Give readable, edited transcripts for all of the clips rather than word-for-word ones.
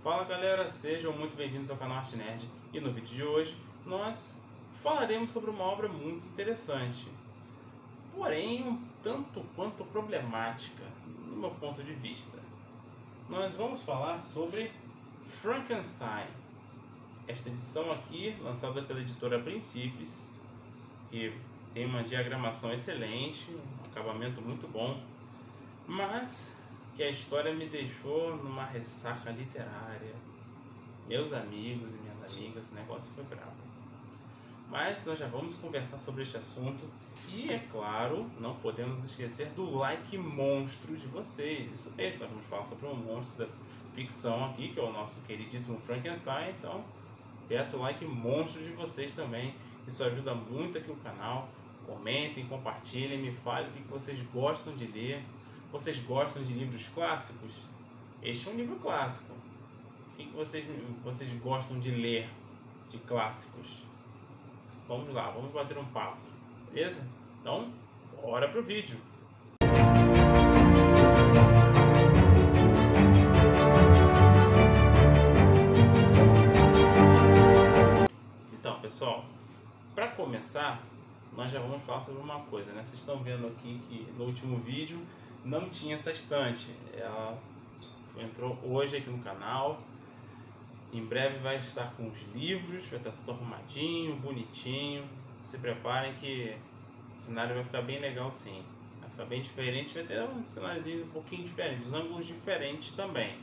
Fala galera, sejam muito bem-vindos ao canal Arte Nerd e no vídeo de hoje nós falaremos sobre uma obra muito interessante, porém um tanto quanto problemática no meu ponto de vista. Nós vamos falar sobre Frankenstein, esta edição aqui lançada pela editora Princípios, que tem uma diagramação excelente, um acabamento muito bom, mas que a história me deixou numa ressaca literária. Meus amigos e minhas amigas, o negócio foi bravo. Mas nós já vamos conversar sobre este assunto e, é claro, não podemos esquecer do like monstro de vocês. Isso mesmo, nós vamos falar sobre um monstro da ficção aqui, que é o nosso queridíssimo Frankenstein. Então, peço o like monstro de vocês também. Isso ajuda muito aqui o canal. Comentem, compartilhem, me falem o que vocês gostam de ler. Vocês gostam de livros clássicos? Este é um livro clássico. O que vocês gostam de ler de clássicos? Vamos lá, vamos bater um papo, beleza? Então, bora pro vídeo! Então, pessoal, para começar, nós já vamos falar sobre uma coisa, né? Vocês estão vendo aqui que no último vídeo não tinha essa estante. Ela entrou hoje aqui no canal. Em breve vai estar com os livros, vai estar tudo arrumadinho, bonitinho. Se preparem que o cenário vai ficar bem legal sim. Vai ficar bem diferente, vai ter um cenáriozinho um pouquinho diferente, os ângulos diferentes também.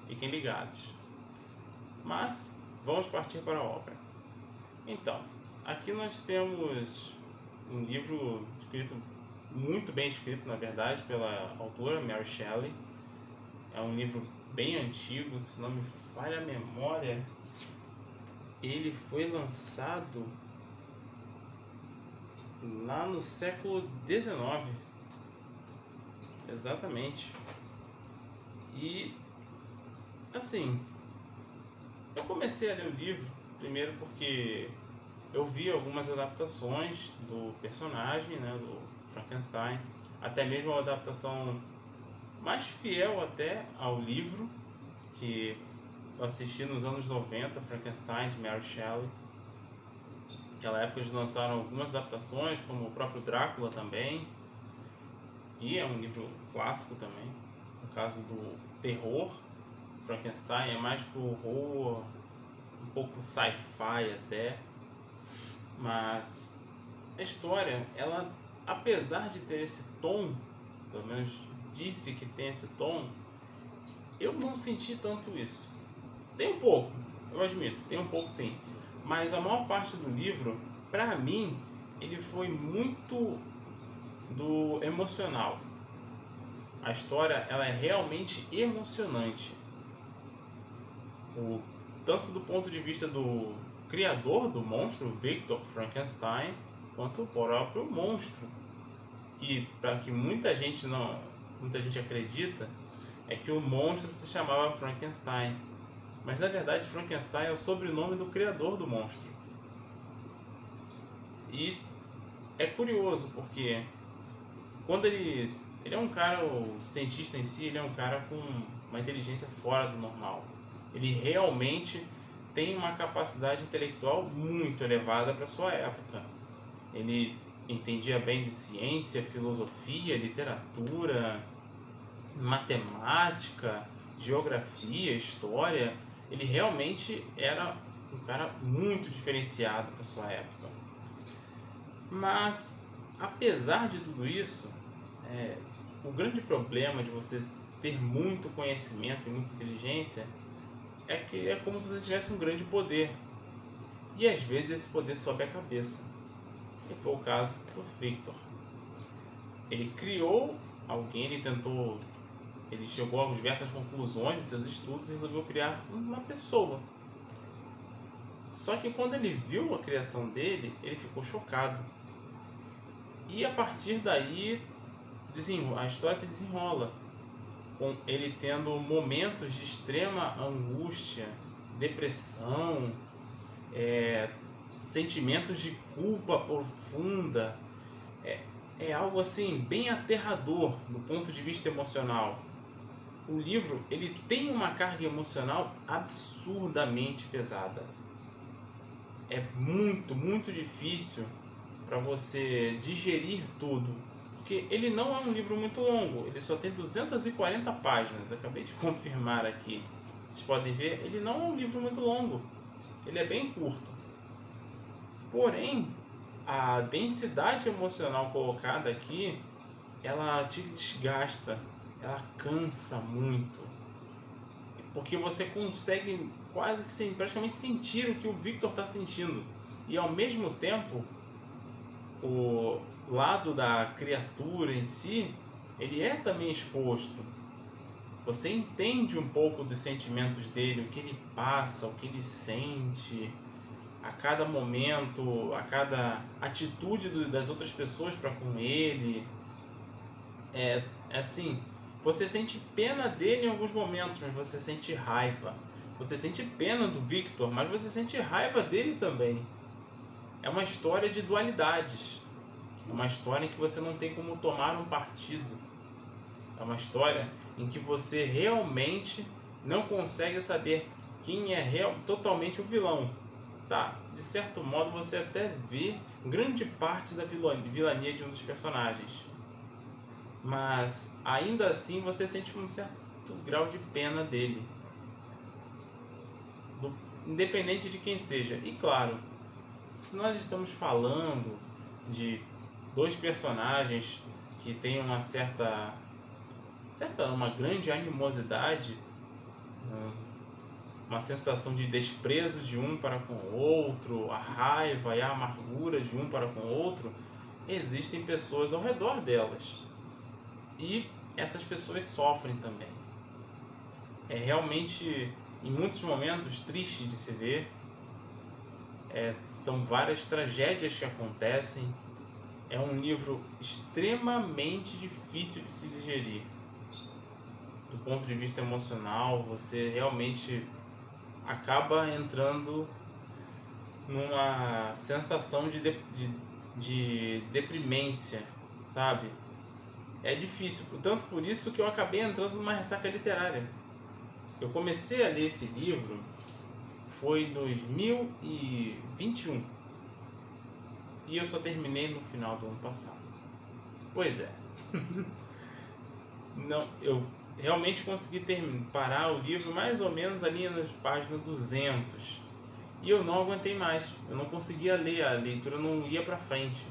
Fiquem ligados. Mas vamos partir para a obra. Então, aqui nós temos um livro escrito, muito bem escrito na verdade, pela autora Mary Shelley. É um livro bem antigo, se não me falha a memória, ele foi lançado lá no século XIX, exatamente. E assim, eu comecei a ler o livro primeiro porque eu vi algumas adaptações do personagem, né, do Frankenstein, até mesmo uma adaptação mais fiel até ao livro, que eu assisti nos anos 90, Frankenstein, de Mary Shelley. Naquela época eles lançaram algumas adaptações, como o próprio Drácula também, e é um livro clássico também. No caso do terror, Frankenstein é mais pro horror, um pouco sci-fi até, mas a história, ela, apesar de ter esse tom, pelo menos disse que tem esse tom, eu não senti tanto isso. Tem um pouco, eu admito, tem um pouco sim, mas a maior parte do livro, pra mim, ele foi muito do emocional. A história, ela é realmente emocionante, tanto do ponto de vista do criador do monstro, Victor Frankenstein, quanto o próprio monstro, que para que muita gente acredita é que o monstro se chamava Frankenstein, mas na verdade Frankenstein é o sobrenome do criador do monstro. E é curioso porque quando ele é um cara, o cientista em si, ele é um cara com uma inteligência fora do normal. Ele realmente tem uma capacidade intelectual muito elevada para sua época. Ele entendia bem de ciência, filosofia, literatura, matemática, geografia, história. Ele realmente era um cara muito diferenciado para sua época. Mas, apesar de tudo isso, o grande problema de você ter muito conhecimento e muita inteligência é que é como se você tivesse um grande poder. E às vezes esse poder sobe a cabeça. E foi o caso do Victor. Ele criou alguém, ele chegou a diversas conclusões em seus estudos e resolveu criar uma pessoa. Só que quando ele viu a criação dele, ele ficou chocado. E a partir daí, a história se desenrola, com ele tendo momentos de extrema angústia, depressão, sentimentos de culpa profunda. É algo assim bem aterrador do ponto de vista emocional. o livro ele tem uma carga emocional absurdamente pesada. É muito, muito difícil para você digerir tudo, porque ele não é um livro muito longo, ele só tem 240 páginas, acabei de confirmar aqui. Vocês podem ver, ele não é um livro muito longo, ele é bem curto. Porém, a densidade emocional colocada aqui, ela te desgasta, ela cansa muito, porque você consegue quase que praticamente sentir o que o Victor está sentindo, e ao mesmo tempo o lado da criatura em si, ele é também exposto. Você entende um pouco dos sentimentos dele, o que ele passa, o que ele sente, a cada momento, a cada atitude das outras pessoas para com ele. É assim, você sente pena dele em alguns momentos, mas você sente raiva. Você sente pena do Victor, mas você sente raiva dele também. É uma história de dualidades. É uma história em que você não tem como tomar um partido. É uma história em que você realmente não consegue saber quem é totalmente o vilão. Tá, de certo modo você até vê grande parte da vilania de um dos personagens. Mas ainda assim você sente um certo grau de pena dele. Independente de quem seja. E claro, se nós estamos falando de dois personagens que têm uma uma grande animosidade, uma sensação de desprezo de um para com o outro, a raiva e a amargura de um para com o outro, existem pessoas ao redor delas. E essas pessoas sofrem também. É realmente, em muitos momentos, triste de se ver. São várias tragédias que acontecem. É um livro extremamente difícil de se digerir. Do ponto de vista emocional, você realmente acaba entrando numa sensação de deprimência, sabe? É difícil, tanto por isso que eu acabei entrando numa ressaca literária. Eu comecei a ler esse livro foi em 2021 e eu só terminei no final do ano passado. Pois é. Não, eu realmente consegui parar o livro mais ou menos ali nas páginas 200 e eu não aguentei mais. Eu não conseguia ler, a leitura não ia para frente.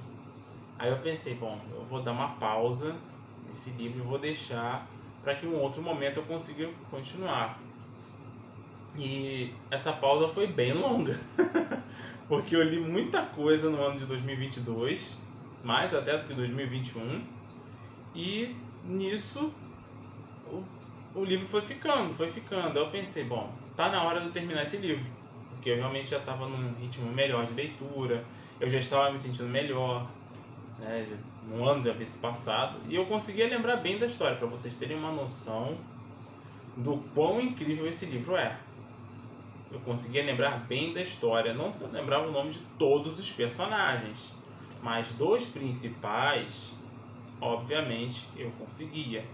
Aí eu pensei, bom, eu vou dar uma pausa nesse livro e vou deixar para que em um outro momento eu consiga continuar. E essa pausa foi bem longa, porque eu li muita coisa no ano de 2022, mais até do que 2021, e nisso o livro foi ficando. Aí eu pensei, bom, tá na hora de eu terminar esse livro, porque eu realmente já estava num ritmo melhor de leitura, eu já estava me sentindo melhor, né? Um ano já havia se passado, e eu conseguia lembrar bem da história, para vocês terem uma noção do quão incrível esse livro é. Eu conseguia lembrar bem da história, não só lembrava o nome de todos os personagens, mas dos principais, obviamente, eu conseguia.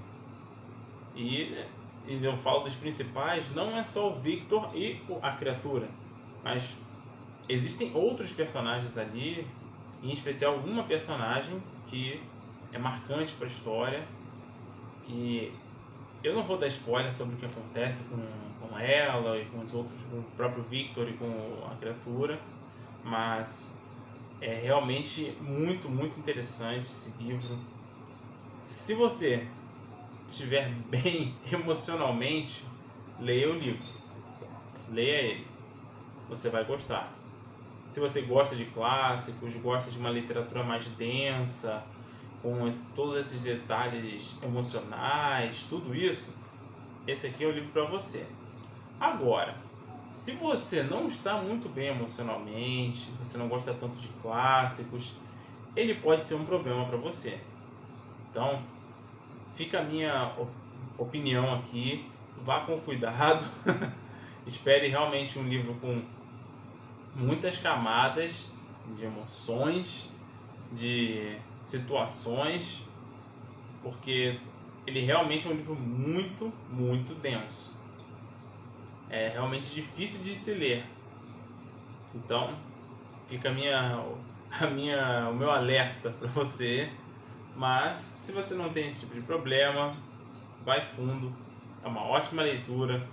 E eu falo dos principais, não é só o Victor e a criatura, mas existem outros personagens ali, em especial uma personagem que é marcante para a história, e eu não vou dar spoiler sobre o que acontece com ela e com os outros, com o próprio Victor e com a criatura, mas é realmente muito, muito interessante esse livro. Se você estiver bem emocionalmente, leia o livro, leia ele, você vai gostar. Se você gosta de clássicos, gosta de uma literatura mais densa, com todos esses detalhes emocionais, tudo isso, esse aqui é o livro para você. Agora, se você não está muito bem emocionalmente, se você não gosta tanto de clássicos, ele pode ser um problema para você. Então, fica a minha opinião aqui, vá com cuidado, espere realmente um livro com muitas camadas de emoções, de situações, porque ele realmente é um livro muito, muito denso. É realmente difícil de se ler. Então, fica o meu alerta para você. Mas, se você não tem esse tipo de problema, vai fundo. É uma ótima leitura.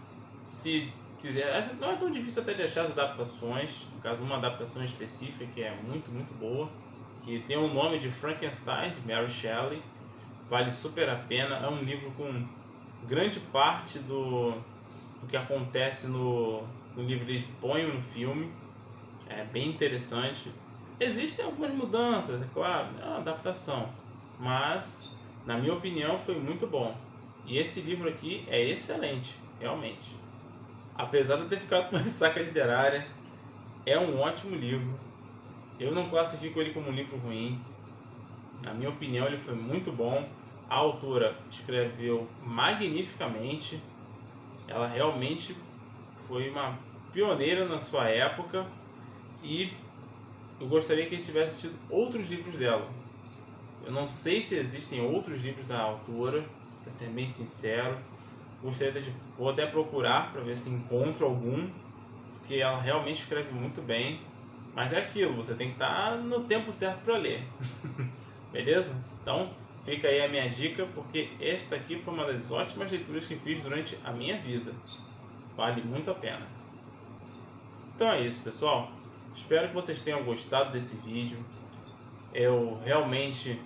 Se quiser, não é tão difícil até de achar as adaptações. No caso, uma adaptação específica que é muito, muito boa, que tem o nome de Frankenstein, de Mary Shelley. Vale super a pena. É um livro com grande parte do que acontece no livro, eles põem no filme. É bem interessante. Existem algumas mudanças, é claro, é uma adaptação, mas na minha opinião foi muito bom. E esse livro aqui é excelente, realmente. Apesar de eu ter ficado com ressaca literária, é um ótimo livro. Eu não classifico ele como um livro ruim. Na minha opinião, ele foi muito bom. A autora escreveu magnificamente. Ela realmente foi uma pioneira na sua época e eu gostaria que tivesse tido outros livros dela. Eu não sei se existem outros livros da autora, para ser bem sincero. Gostaria de vou até procurar para ver se encontro algum, porque ela realmente escreve muito bem. Mas é aquilo, você tem que estar no tempo certo para ler. Beleza? Então, fica aí a minha dica, porque esta aqui foi uma das ótimas leituras que fiz durante a minha vida. Vale muito a pena. Então é isso, pessoal. Espero que vocês tenham gostado desse vídeo. Eu realmente,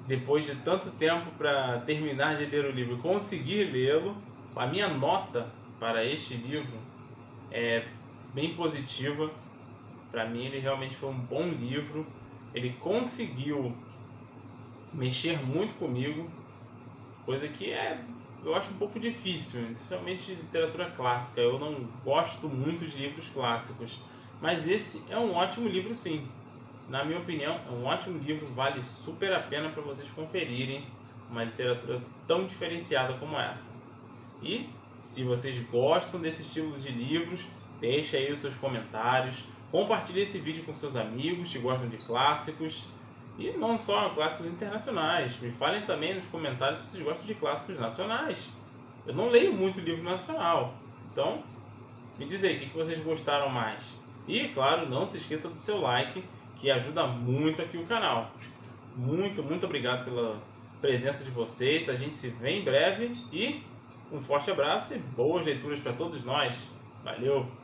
depois de tanto tempo para terminar de ler o livro, consegui lê-lo. A minha nota para este livro é bem positiva. Para mim, ele realmente foi um bom livro. Ele conseguiu mexer muito comigo, coisa que eu acho um pouco difícil, especialmente de literatura clássica. Eu não gosto muito de livros clássicos, mas esse é um ótimo livro, sim. Na minha opinião, é um ótimo livro, vale super a pena para vocês conferirem uma literatura tão diferenciada como essa. E se vocês gostam desse estilo de livros, deixe aí os seus comentários, compartilhe esse vídeo com seus amigos que gostam de clássicos, e não só clássicos internacionais. Me falem também nos comentários se vocês gostam de clássicos nacionais. Eu não leio muito livro nacional, então me diz aí o que vocês gostaram mais. E claro, não se esqueça do seu like, que ajuda muito aqui o canal. Muito, muito obrigado pela presença de vocês. A gente se vê em breve e um forte abraço e boas leituras para todos nós. Valeu!